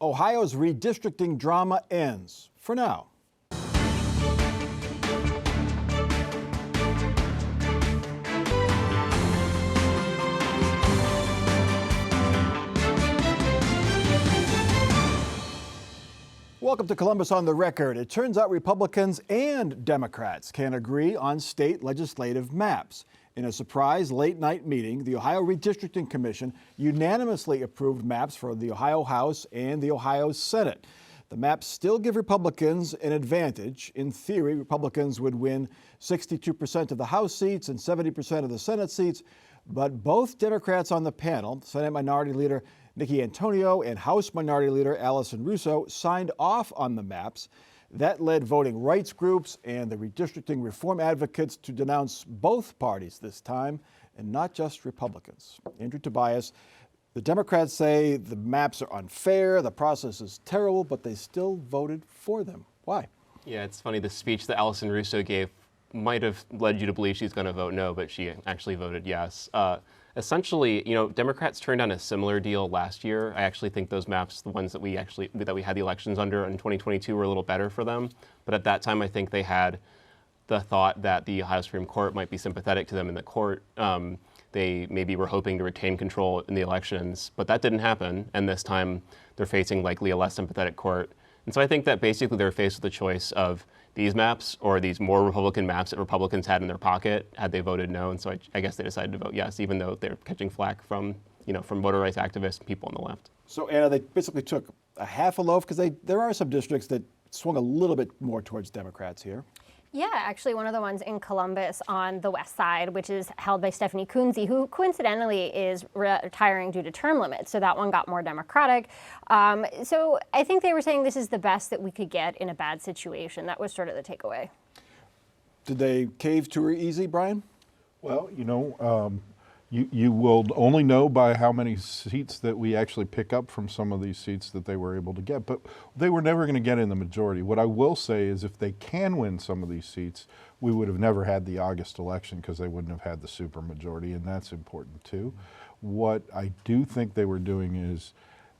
Ohio's redistricting drama ends for now. Welcome to Columbus on the Record. It turns out Republicans and Democrats can agree on state legislative maps. In a surprise late-night meeting, the Ohio Redistricting Commission unanimously approved maps for the Ohio House and the Ohio Senate. The maps still give Republicans an advantage. In theory, Republicans would win 62% of the House seats and 70% of the Senate seats, but both Democrats on the panel, Senate Minority Leader Nikki Antonio and House Minority Leader Allison Russo, signed off on the maps. That led voting rights groups and the redistricting reform advocates to denounce both parties this time, and not just Republicans. Andrew Tobias, the Democrats say the maps are unfair, the process is terrible, but they still voted for them. Why? Yeah, it's funny. The speech that Allison Russo gave might have led you to believe she's going to vote no, but she actually voted yes. Essentially, Democrats turned down a similar deal last year. I actually think those maps, the ones that we had the elections under in 2022, were a little better for them. But at that time, I think they had the thought that the Ohio Supreme Court might be sympathetic to them in the court. They maybe were hoping to retain control in the elections, but that didn't happen. And this time, they're facing likely a less sympathetic court. And so I think that basically they're faced with the choice of these maps or these more Republican maps that Republicans had in their pocket had they voted no. And so I guess they decided to vote yes, even though they're catching flack from voter rights activists and people on the left. So, Anna, they basically took a half a loaf because there are some districts that swung a little bit more towards Democrats here. Yeah, actually one of the ones in Columbus on the west side, which is held by Stephanie Kunze, who coincidentally is retiring due to term limits. So that one got more Democratic. So I think they were saying this is the best that we could get in a bad situation. That was sort of the takeaway. Did they cave too easy, Brian? Well, you will only know by how many seats that we actually pick up from some of these seats that they were able to get, but they were never going to get in the majority. What I will say is if they can win some of these seats, we would have never had the August election because they wouldn't have had the supermajority, and that's important too. What I do think they were doing is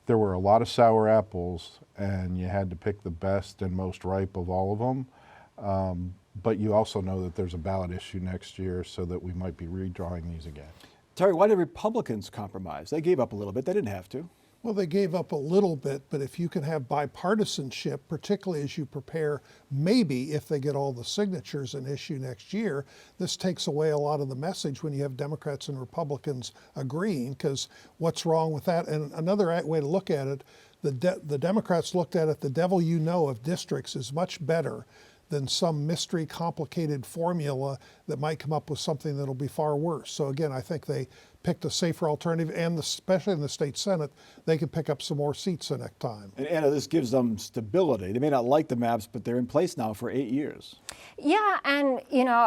there were a lot of sour apples, and you had to pick the best and most ripe of all of them. But you also know that there's a ballot issue next year, so that we might be redrawing these again. Terry, why did Republicans compromise? They gave up a little bit. They didn't have to. Well, they gave up a little bit, but if you can have bipartisanship, particularly as you prepare, maybe if they get all the signatures an issue next year, this takes away a lot of the message when you have Democrats and Republicans agreeing, because what's wrong with that? And another way to look at it, the Democrats looked at it, the devil you know of districts is much better than some mystery complicated formula that might come up with something that'll be far worse. So again, I think they picked a safer alternative, and especially in the state Senate, they can pick up some more seats the next time. And Anna, this gives them stability. They may not like the maps, but they're in place now for 8 years. Yeah, and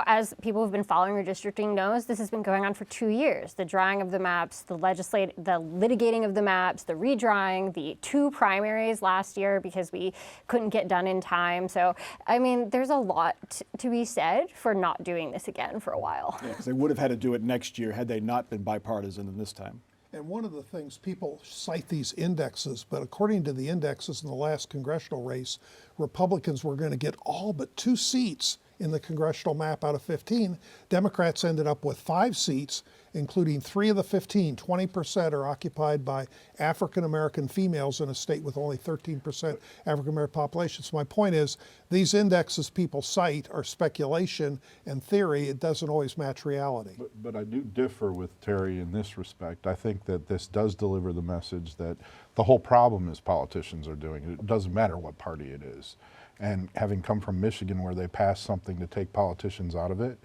as people who've been following redistricting knows, this has been going on for 2 years. The drawing of the maps, the litigating of the maps, the redrawing, the 2 primaries last year because we couldn't get done in time. So, I mean, there's a lot to be said for not doing this again for a while. Yeah, because they would have had to do it next year had they not been bipartisan in this time. And one of the things, people cite these indexes, but according to the indexes in the last congressional race, Republicans were going to get all but 2 seats in the congressional map out of 15. Democrats ended up with 5 seats, including 3 of the 15, 20% are occupied by African-American females in a state with only 13% African-American population. So my point is, these indexes people cite are speculation and theory. It doesn't always match reality. But I do differ with Terry in this respect. I think that this does deliver the message that the whole problem is politicians are doing it. It doesn't matter what party it is. And having come from Michigan where they passed something to take politicians out of it,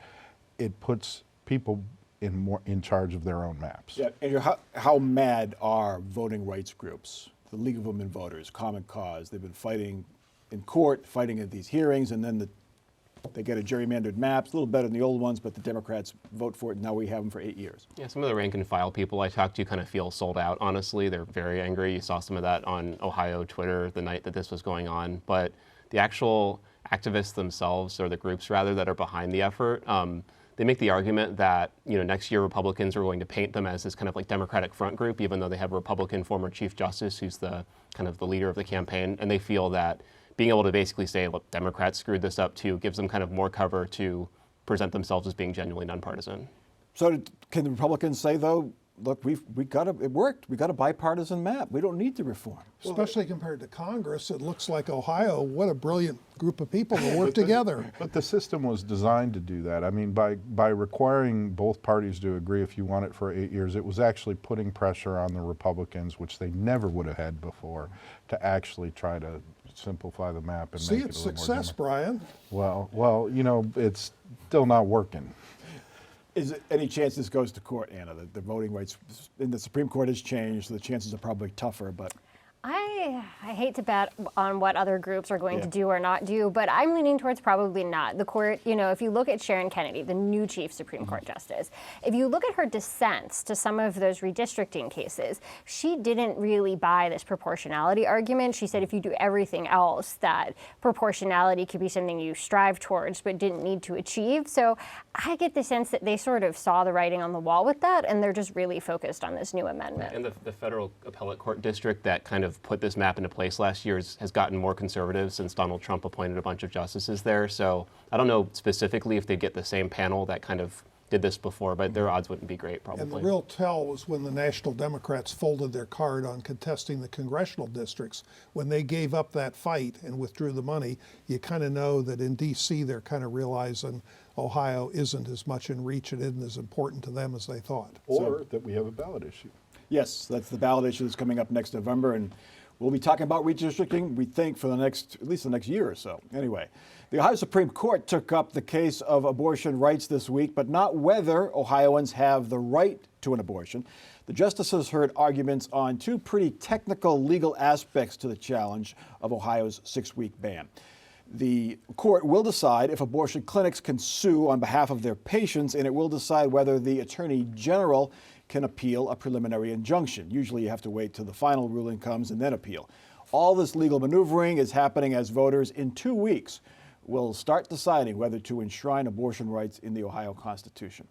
it puts people in charge of their own maps. Yeah, and how mad are voting rights groups? The League of Women Voters, Common Cause, they've been fighting in court, fighting at these hearings, and then they get a gerrymandered maps, a little better than the old ones, but the Democrats vote for it, and now we have them for 8 years. Yeah, some of the rank and file people I talked to kind of feel sold out, honestly. They're very angry. You saw some of that on Ohio Twitter the night that this was going on. But the actual activists themselves, or the groups rather, that are behind the effort, they make the argument that next year Republicans are going to paint them as this kind of like Democratic front group, even though they have a Republican former Chief Justice who's the kind of the leader of the campaign, and they feel that being able to basically say, look, Democrats screwed this up too, gives them kind of more cover to present themselves as being genuinely nonpartisan. So can the Republicans say, though, look, it worked. We got a bipartisan map. We don't need to reform. Especially compared to Congress, it looks like Ohio, what a brilliant group of people to work together. But the system was designed to do that. I mean, by requiring both parties to agree if you want it for 8 years, it was actually putting pressure on the Republicans, which they never would have had before, to actually try to simplify the map and See, make it it's a little success, Brian. Well, it's still not working. Is there any chance this goes to court, Anna? The voting rights in the Supreme Court has changed, so the chances are probably tougher, but I hate to bet on what other groups are going to do or not do, but I'm leaning towards probably not. The court, if you look at Sharon Kennedy, the new Chief Supreme Court Justice, if you look at her dissents to some of those redistricting cases, she didn't really buy this proportionality argument. She said if you do everything else, that proportionality could be something you strive towards but didn't need to achieve. So I get the sense that they sort of saw the writing on the wall with that, and they're just really focused on this new amendment. And the federal appellate court district that kind of put this map into place last year has gotten more conservative since Donald Trump appointed a bunch of justices there. So I don't know specifically if they'd get the same panel that kind of did this before, but their odds wouldn't be great probably. And the real tell was when the National Democrats folded their card on contesting the congressional districts. When they gave up that fight and withdrew the money, you kind of know that in D.C. they're kind of realizing Ohio isn't as much in reach and isn't as important to them as they thought. Or that we have a ballot issue. yes, that's the ballot issue that's coming up next November, and we'll be talking about redistricting, we think, for at least the next year or so. Anyway, the Ohio Supreme Court took up the case of abortion rights this week, but not whether Ohioans have the right to an abortion. The justices heard arguments on two pretty technical legal aspects to the challenge of Ohio's 6-week ban. The court will decide if abortion clinics can sue on behalf of their patients, and it will decide whether the Attorney General can appeal a preliminary injunction. Usually you have to wait till the final ruling comes and then appeal. All this legal maneuvering is happening as voters in 2 weeks will start deciding whether to enshrine abortion rights in the Ohio Constitution.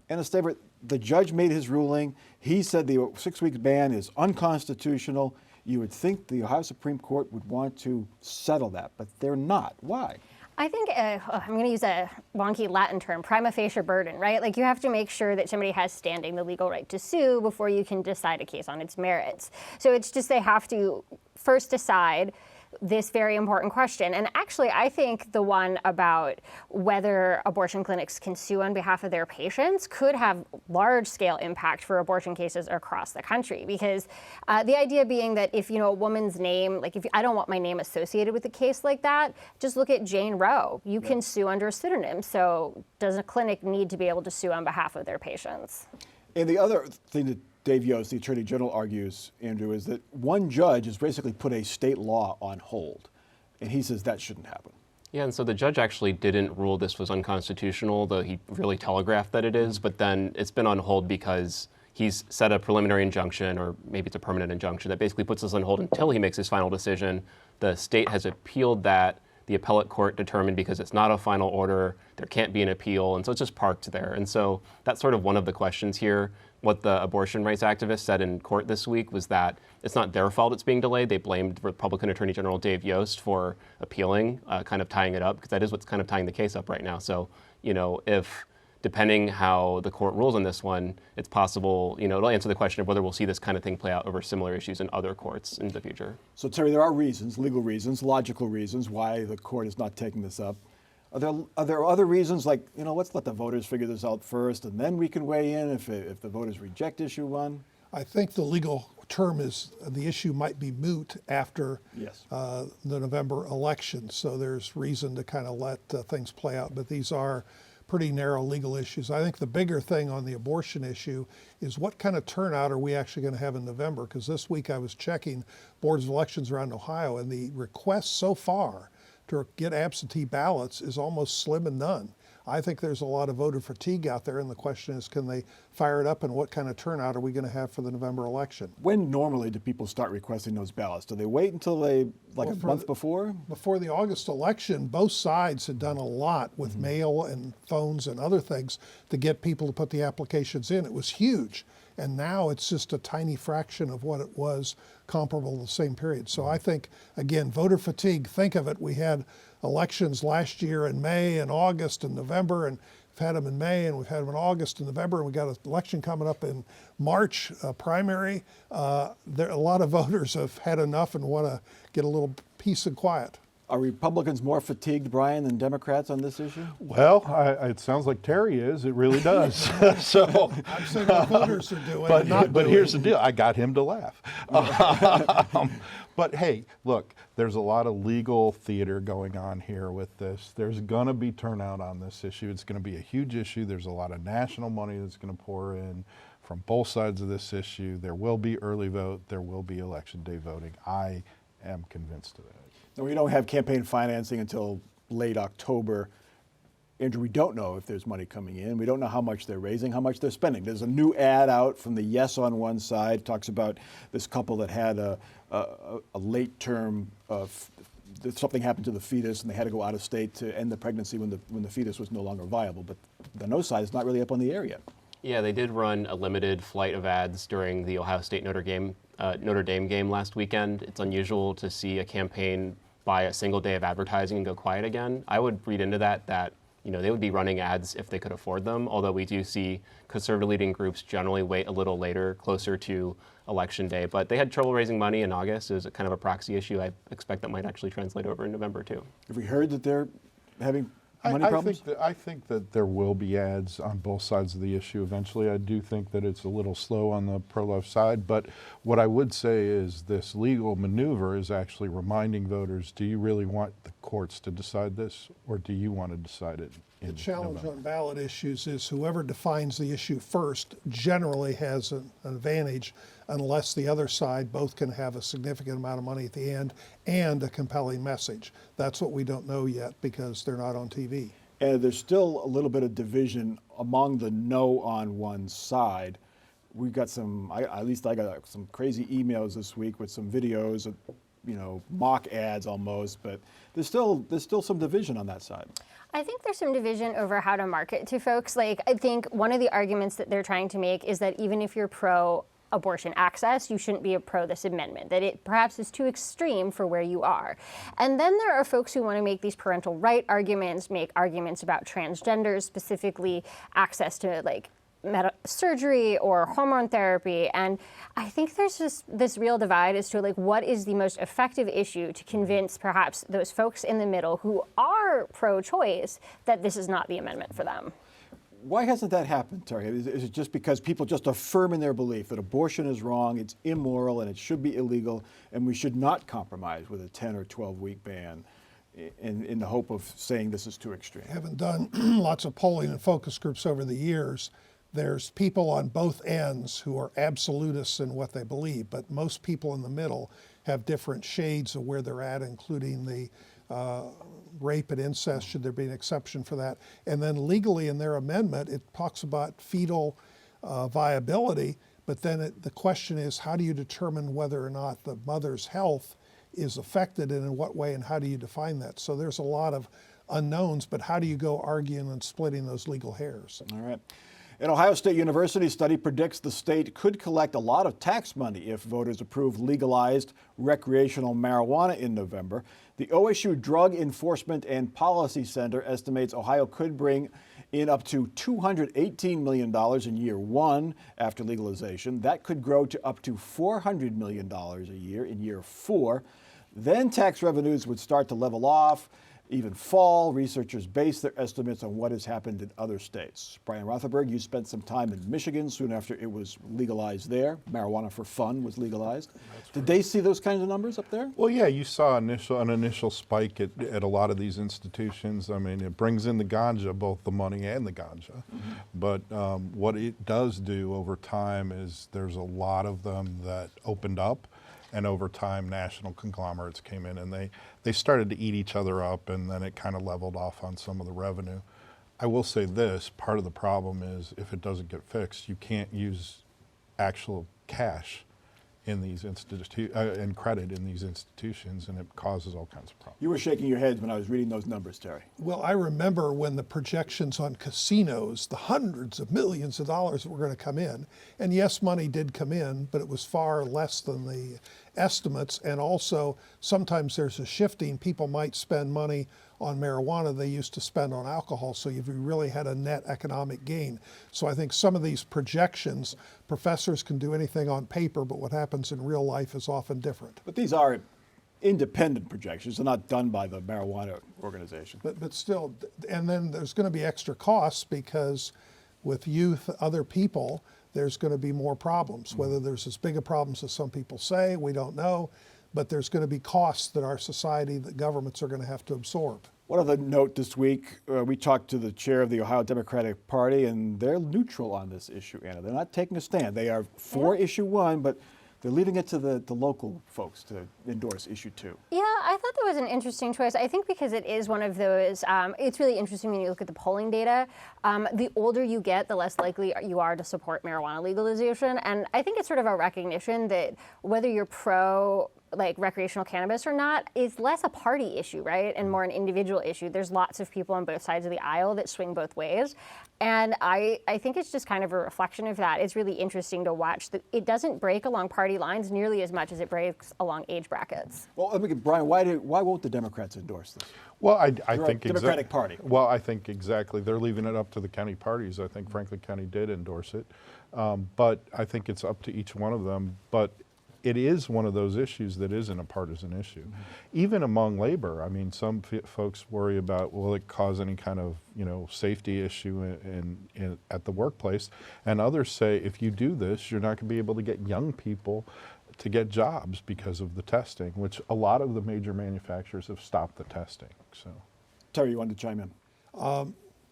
Anna Stavert, the judge made his ruling. He said the 6-week ban is unconstitutional. You would think the Ohio Supreme Court would want to settle that, but they're not. Why? I think, I'm going to use a wonky Latin term, prima facie burden, right? Like you have to make sure that somebody has standing, the legal right to sue, before you can decide a case on its merits. So it's just they have to first decide this very important question. And actually, I think the one about whether abortion clinics can sue on behalf of their patients could have large-scale impact for abortion cases across the country. Because the idea being that if, a woman's name, like if I don't want my name associated with a case like that, just look at Jane Roe. You can sue under a pseudonym. So does a clinic need to be able to sue on behalf of their patients? And the other thing that Dave Yost, the Attorney General, argues, Andrew, is that one judge has basically put a state law on hold. And he says that shouldn't happen. Yeah, and so the judge actually didn't rule this was unconstitutional, though he really telegraphed that it is, but then it's been on hold because he's set a preliminary injunction, or maybe it's a permanent injunction, that basically puts this on hold until he makes his final decision. The state has appealed that. The appellate court determined because it's not a final order, there can't be an appeal, and so it's just parked there. And so that's sort of one of the questions here. What the abortion rights activists said in court this week was that it's not their fault it's being delayed. They blamed Republican Attorney General Dave Yost for appealing, kind of tying it up, because that is what's kind of tying the case up right now. So, if depending how the court rules on this one, it's possible, it'll answer the question of whether we'll see this kind of thing play out over similar issues in other courts in the future. So, Terry, there are reasons, legal reasons, logical reasons why the court is not taking this up. Are there other reasons, like, let's let the voters figure this out first, and then we can weigh in if the voters reject issue one? I think the legal term is the issue might be moot after Yes. the November election. So there's reason to kind of let things play out. But these are pretty narrow legal issues. I think the bigger thing on the abortion issue is what kind of turnout are we actually going to have in November? Because this week I was checking boards of elections around Ohio, and the requests so far to get absentee ballots is almost slim and none. I think there's a lot of voter fatigue out there, and the question is, can they fire it up, and what kind of turnout are we going to have for the November election? When normally do people start requesting those ballots? Do they wait until a month before? Before the August election, both sides had done a lot with mail and phones and other things to get people to put the applications in. It was huge. And now it's just a tiny fraction of what it was comparable to the same period. So I think, again, voter fatigue, think of it. We had elections last year in May and August and November, and we've had them in May and we've had them in August and November, and we've got an election coming up in March, primary. A lot of voters have had enough and want to get a little peace and quiet. Are Republicans more fatigued, Brian, than Democrats on this issue? Well, it sounds like Terry is. It really does. So, I'm saying what voters are doing and not but doing. here's the deal. I got him to laugh. But hey, look, there's a lot of legal theater going on here with this. There's going to be turnout on this issue. It's going to be a huge issue. There's a lot of national money that's going to pour in from both sides of this issue. There will be early vote. There will be election day voting. I am convinced of that. And we don't have campaign financing until late October. Andrew, we don't know if there's money coming in. We don't know how much they're raising, how much they're spending. There's a new ad out from the Yes on one side, talks about this couple that had a late term, something happened to the fetus and they had to go out of state to end the pregnancy when the fetus was no longer viable. But the No side is not really up on the air yet. Yeah, they did run a limited flight of ads during the Ohio State Notre Dame game last weekend. It's unusual to see a campaign buy a single day of advertising and go quiet again. I would read into that they would be running ads if they could afford them, although we do see conservative leading groups generally wait a little later, closer to election day. But they had trouble raising money in August. It was a kind of a proxy issue. I expect that might actually translate over in November too. Have we heard that they're having money problems? I think that there will be ads on both sides of the issue eventually. I do think that it's a little slow on the pro-life side, but what I would say is this legal maneuver is actually reminding voters, do you really want the courts to decide this, or do you want to decide it in The challenge November? on ballot issues is whoever defines the issue first generally has an advantage, unless the other side both can have a significant amount of money at the end and a compelling message. That's what we don't know yet because they're not on TV. And there's still a little bit of division among the No on one side. We've got at least I got some crazy emails this week with some videos of, mock ads almost, but there's still some division on that side. I think there's some division over how to market to folks. I think one of the arguments that they're trying to make is that even if you're pro-abortion access, you shouldn't be a pro this amendment, that it perhaps is too extreme for where you are. And then there are folks who want to make these parental right arguments, make arguments about transgenders, specifically access to surgery or hormone therapy. And I think there's just this real divide as to what is the most effective issue to convince perhaps those folks in the middle who are pro-choice that this is not the amendment for them. Why hasn't that happened, Terry? Is it just because people just affirm in their belief that abortion is wrong, it's immoral, and it should be illegal, and we should not compromise with a 10 or 12-week ban in the hope of saying this is too extreme? Having done lots of polling and focus groups over the years, there's people on both ends who are absolutists in what they believe, but most people in the middle have different shades of where they're at, including the rape and incest, should there be an exception for that. And then legally in their amendment, it talks about fetal viability, but then the question is, how do you determine whether or not the mother's health is affected and in what way, and how do you define that? So there's a lot of unknowns, but how do you go arguing and splitting those legal hairs? All right. An Ohio State University study predicts the state could collect a lot of tax money if voters approve legalized recreational marijuana in November. The OSU Drug Enforcement and Policy Center estimates Ohio could bring in up to $218 million in year one after legalization. That could grow to up to $400 million a year in year four. Then tax revenues would start to level off, even fall. Researchers base their estimates on what has happened in other states. Brian Rothenberg, you spent some time in Michigan soon after it was legalized there. Marijuana for fun was legalized. Did they see those kinds of numbers up there? Well, yeah, you saw an initial spike at a lot of these institutions. I mean, it brings in the ganja, both the money and the ganja. Mm-hmm. But what it does do over time is there's a lot of them that opened up. And over time, national conglomerates came in and they started to eat each other up, and then it kind of leveled off on some of the revenue. I will say this, part of the problem is if it doesn't get fixed, you can't use actual cash in these and credit in these institutions, and it causes all kinds of problems. You were shaking your head when I was reading those numbers, Terry. Well, I remember when the projections on casinos, the hundreds of millions of dollars that were going to come in, and yes, money did come in, but it was far less than the estimates. And also, sometimes there's a shifting. People might spend money on marijuana they used to spend on alcohol, so you really had a net economic gain. So I think some of these projections, professors can do anything on paper, but what happens in real life is often different. But these are independent projections. They're not done by the marijuana organization. But still, and then there's going to be extra costs because with youth, other people, there's going to be more problems. Whether there's as big a problems as some people say, we don't know, but there's going to be costs that our society, that governments are going to have to absorb. One other note this week, we talked to the chair of the Ohio Democratic Party, and they're neutral on this issue, Anna. They're not taking a stand. They are for issue 1, but they're leaving it to the local folks to endorse issue 2. Yeah, I thought that was an interesting choice. I think because it is one of those, it's really interesting when you look at the polling data. The older you get, the less likely you are to support marijuana legalization. And I think it's sort of a recognition that whether you're pro like recreational cannabis or not is less a party issue, right? And more an individual issue. There's lots of people on both sides of the aisle that swing both ways. And I think it's just kind of a reflection of that. It's really interesting to watch that it doesn't break along party lines nearly as much as it breaks along age brackets. Well, let me get Brian, why won't the Democrats endorse this? Well, I They're a think Democratic Party. Well, I think exactly. They're leaving it up to the county parties. I think Franklin County did endorse it, but I think it's up to each one of them. But it is one of those issues that isn't a partisan issue. Even among labor, I mean, some folks worry about, will it cause any kind of, safety issue at the workplace? And others say, if you do this, you're not going to be able to get young people to get jobs because of the testing, which a lot of the major manufacturers have stopped the testing. So, Terry, you wanted to chime in.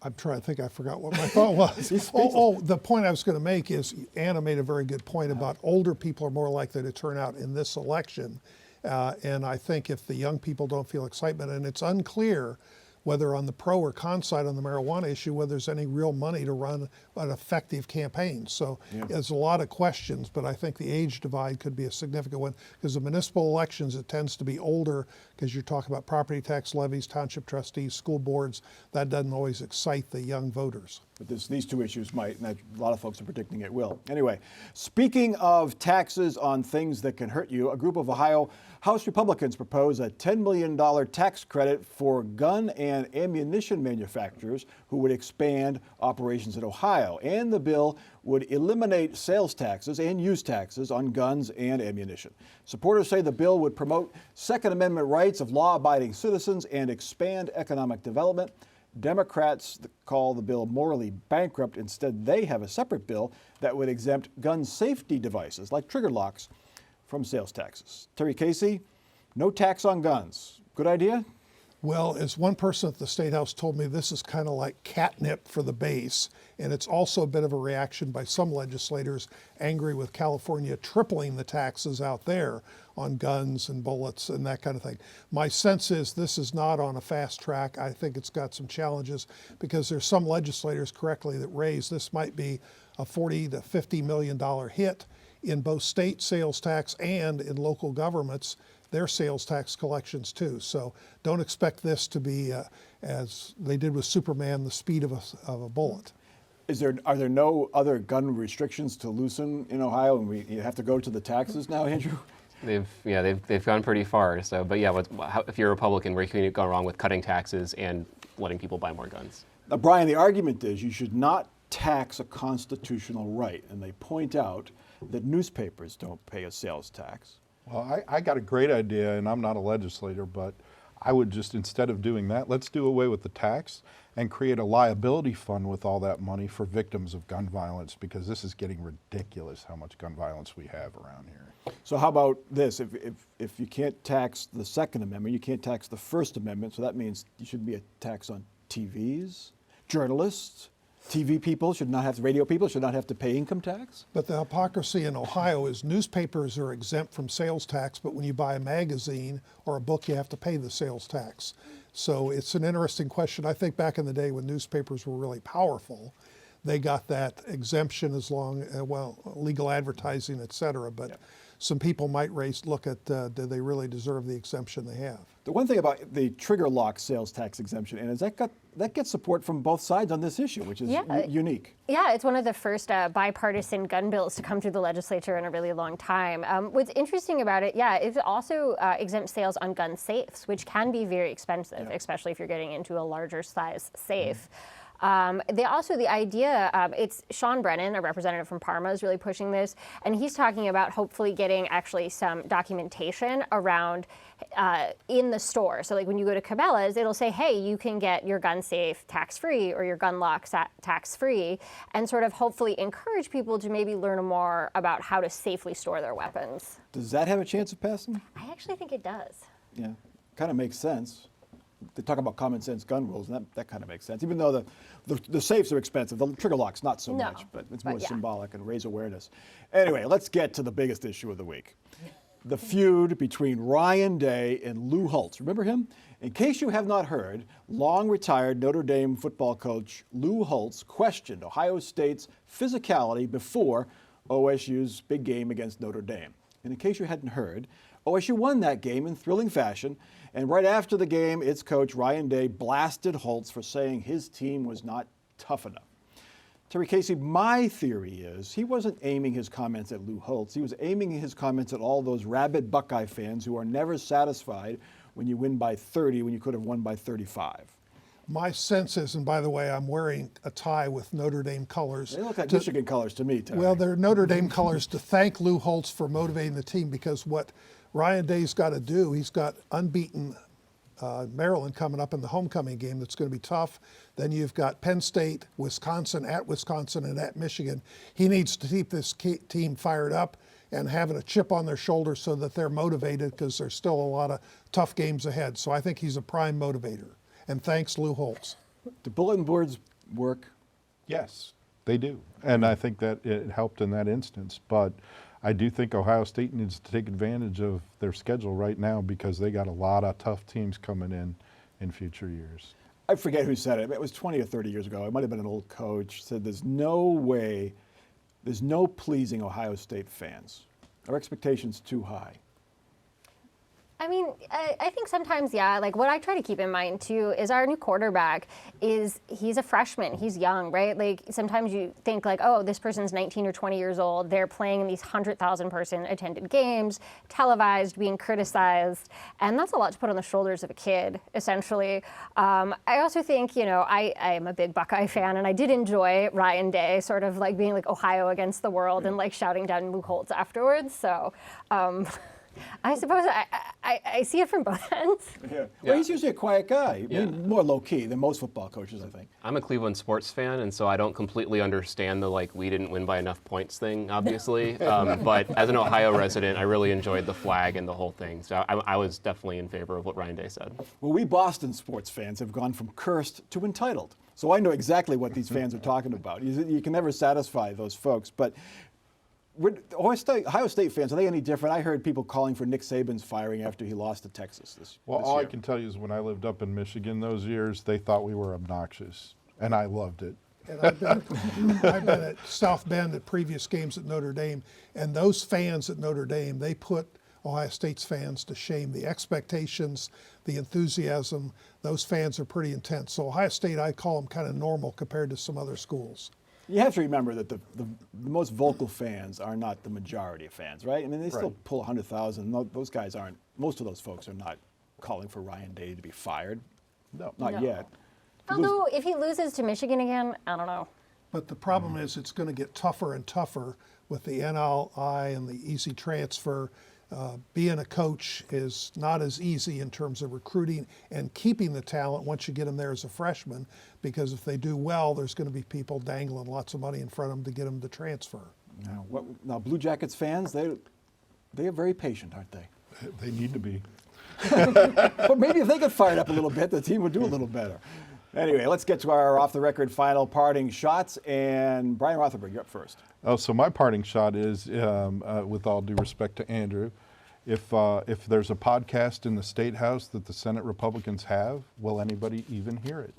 I'm trying to think, I forgot what my thought was. The point I was going to make is Anna made a very good point about older people are more likely to turn out in this election. And I think if the young people don't feel excitement, and it's unclear whether on the pro or con side on the marijuana issue, whether there's any real money to run an effective campaign. So there's a lot of questions, but I think the age divide could be a significant one because the municipal elections, it tends to be older because you're talking about property tax levies, township trustees, school boards. That doesn't always excite the young voters. But these two issues might, and a lot of folks are predicting it will. Anyway, speaking of taxes on things that can hurt you, a group of Ohio House Republicans propose a $10 million tax credit for gun and ammunition manufacturers who would expand operations in Ohio. And the bill would eliminate sales taxes and use taxes on guns and ammunition. Supporters say the bill would promote Second Amendment rights of law-abiding citizens and expand economic development. Democrats call the bill morally bankrupt. Instead, they have a separate bill that would exempt gun safety devices like trigger locks from sales taxes. Terry Casey, no tax on guns. Good idea? Well, as one person at the State House told me, this is kind of like catnip for the base. And it's also a bit of a reaction by some legislators angry with California tripling the taxes out there on guns and bullets and that kind of thing. My sense is this is not on a fast track. I think it's got some challenges because there's some legislators correctly that raise this might be a $40 to $50 million hit in both state sales tax and in local governments, their sales tax collections too. So don't expect this to be, as they did with Superman, the speed of a bullet. Are there no other gun restrictions to loosen in Ohio, and you have to go to the taxes now, Andrew? They've gone pretty far. So, but yeah, if you're a Republican, where can you go wrong with cutting taxes and letting people buy more guns? Now, Brian, the argument is you should not tax a constitutional right, and they point out that newspapers don't pay a sales tax. Well, I got a great idea, and I'm not a legislator, but I would just, instead of doing that, let's do away with the tax and create a liability fund with all that money for victims of gun violence, because this is getting ridiculous how much gun violence we have around here. So how about this? If you can't tax the Second Amendment, you can't tax the First Amendment, so that means you shouldn't be a tax on TVs, journalists, TV people should not have, radio people should not have to pay income tax? But the hypocrisy in Ohio is newspapers are exempt from sales tax, but when you buy a magazine or a book, you have to pay the sales tax. So it's an interesting question. I think back in the day when newspapers were really powerful, they got that exemption as long, legal advertising, et cetera. But some people might look at, do they really deserve the exemption they have? The one thing about the trigger lock sales tax exemption, and is that gets support from both sides on this issue, which is unique. Yeah, it's one of the first bipartisan gun bills to come through the legislature in a really long time. What's interesting about it, it also exempts sales on gun safes, which can be very expensive, especially if you're getting into a larger size safe. The idea, it's Sean Brennan, a representative from Parma, is really pushing this, and he's talking about hopefully getting actually some documentation around in the store. So like when you go to Cabela's, it'll say, hey, you can get your gun safe tax-free or your gun lock tax-free, and sort of hopefully encourage people to maybe learn more about how to safely store their weapons. Does that have a chance of passing? I actually think it does. Yeah, kind of makes sense. They talk about common sense gun rules, and that kind of makes sense. Even though the safes are expensive, the trigger locks not so much, but it's more symbolic and raise awareness. Anyway, let's get to the biggest issue of the week. The feud between Ryan Day and Lou Holtz. Remember him? In case you have not heard, long retired Notre Dame football coach Lou Holtz questioned Ohio State's physicality before OSU's big game against Notre Dame. And in case you hadn't heard, OSU won that game in thrilling fashion, and right after the game, its coach Ryan Day blasted Holtz for saying his team was not tough enough. Terry Casey, my theory is he wasn't aiming his comments at Lou Holtz. He was aiming his comments at all those rabid Buckeye fans who are never satisfied when you win by 30 when you could have won by 35. My sense is, and by the way, I'm wearing a tie with Notre Dame colors. They look like Michigan colors to me, Terry. Well, they're Notre Dame colors to thank Lou Holtz for motivating the team, because what Ryan Day's got to do, he's got unbeaten Maryland coming up in the homecoming game that's going to be tough. Then you've got Penn State, Wisconsin, and at Michigan. He needs to keep this team fired up and having a chip on their shoulder so that they're motivated, because there's still a lot of tough games ahead. So I think he's a prime motivator. And thanks, Lou Holtz. Do bulletin boards work? Yes, they do. And I think that it helped in that instance. But I do think Ohio State needs to take advantage of their schedule right now, because they got a lot of tough teams coming in future years. I forget who said it. It was 20 or 30 years ago. It might have been an old coach. Said there's no pleasing Ohio State fans. Our expectations too high. I mean, I think sometimes, like what I try to keep in mind too is our new quarterback he's a freshman, he's young, right? Like sometimes you think like, oh, this person's 19 or 20 years old, they're playing in these 100,000 person attended games, televised, being criticized, and that's a lot to put on the shoulders of a kid, essentially. I also think, I am a big Buckeye fan, and I did enjoy Ryan Day sort of like being like Ohio against the world and like shouting down Lou Holtz afterwards, so. I suppose I see it from both ends. Yeah. Well, he's usually a quiet guy. I mean, more low-key than most football coaches, I think. I'm a Cleveland sports fan, and so I don't completely understand the we didn't win by enough points thing, obviously. But as an Ohio resident, I really enjoyed the flag and the whole thing. So I was definitely in favor of what Ryan Day said. Well, we Boston sports fans have gone from cursed to entitled. So I know exactly what these fans are talking about. You can never satisfy those folks. But Ohio State fans, are they any different? I heard people calling for Nick Saban's firing after he lost to Texas this all year. I can tell you is when I lived up in Michigan those years, they thought we were obnoxious, and I loved it. And I've been at South Bend at previous games at Notre Dame, and those fans at Notre Dame, they put Ohio State's fans to shame. The expectations, the enthusiasm, those fans are pretty intense. So Ohio State, I call them kind of normal compared to some other schools. You have to remember that the most vocal fans are not the majority of fans, right? I mean, they still pull 100,000. Those guys aren't, most of those folks are not calling for Ryan Day to be fired. No, not yet. Although, if he loses to Michigan again, I don't know. But the problem is it's going to get tougher and tougher with the NLI and the easy transfer. Being a coach is not as easy in terms of recruiting and keeping the talent once you get them there as a freshman, because if they do well, there's going to be people dangling lots of money in front of them to get them to transfer. Now Blue Jackets fans, they are very patient, aren't they? They need to be. But maybe if they get fired up a little bit, the team would do a little better. Anyway, let's get to our off-the-record final parting shots. And Brian Rothenberg, you're up first. Oh, so my parting shot is, with all due respect to Andrew, If there's a podcast in the State House that the Senate Republicans have, will anybody even hear it?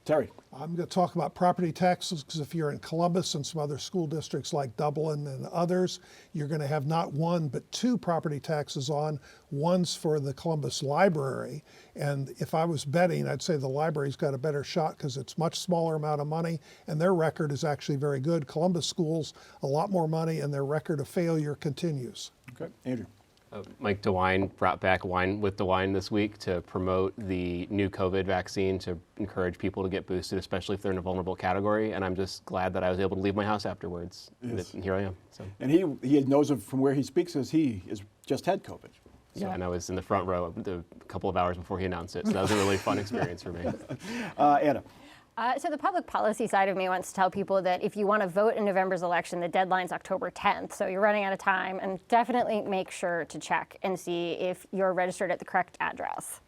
Terry. I'm going to talk about property taxes because if you're in Columbus and some other school districts like Dublin and others, you're going to have not one but two property taxes on. One's for the Columbus Library, and if I was betting, I'd say the library's got a better shot because it's much smaller amount of money and their record is actually very good. Columbus schools, a lot more money, and their record of failure continues. Okay. Andrew. Mike DeWine brought back Wine with DeWine this week to promote the new COVID vaccine to encourage people to get boosted, especially if they're in a vulnerable category. And I'm just glad that I was able to leave my house afterwards. Yes. And here I am. So. And he knows from where he speaks because he has just had COVID. Yeah, and I was in the front row a couple of hours before he announced it. So that was a really fun experience for me. Anna. So the public policy side of me wants to tell people that if you want to vote in November's election, the deadline's October 10th. So you're running out of time, and definitely make sure to check and see if you're registered at the correct address.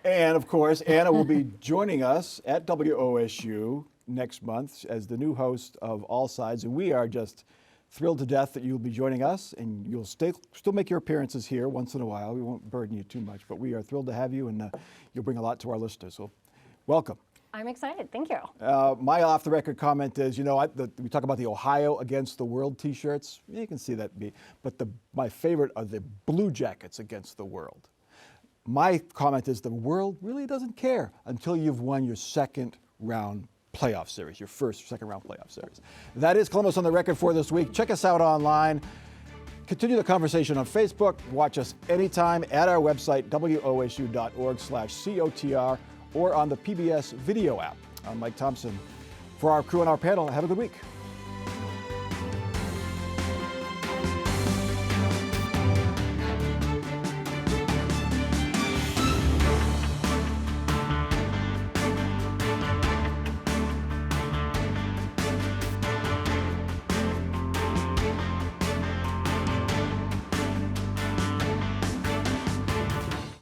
And of course, Anna will be joining us at WOSU next month as the new host of All Sides. And we are just thrilled to death that you'll be joining us, and you'll still make your appearances here once in a while. We won't burden you too much, but we are thrilled to have you, and you'll bring a lot to our listeners. So welcome. I'm excited. Thank you. My off-the-record comment is, we talk about the Ohio Against the World T-shirts. You can see that, but my favorite are the Blue Jackets Against the World. My comment is the world really doesn't care until you've won your second round playoff series, your first second round playoff series. That is Columbus on the Record for this week. Check us out online. Continue the conversation on Facebook. Watch us anytime at our website, wosu.org/COTR, or on the PBS video app. I'm Mike Thompson. For our crew and our panel, have a good week.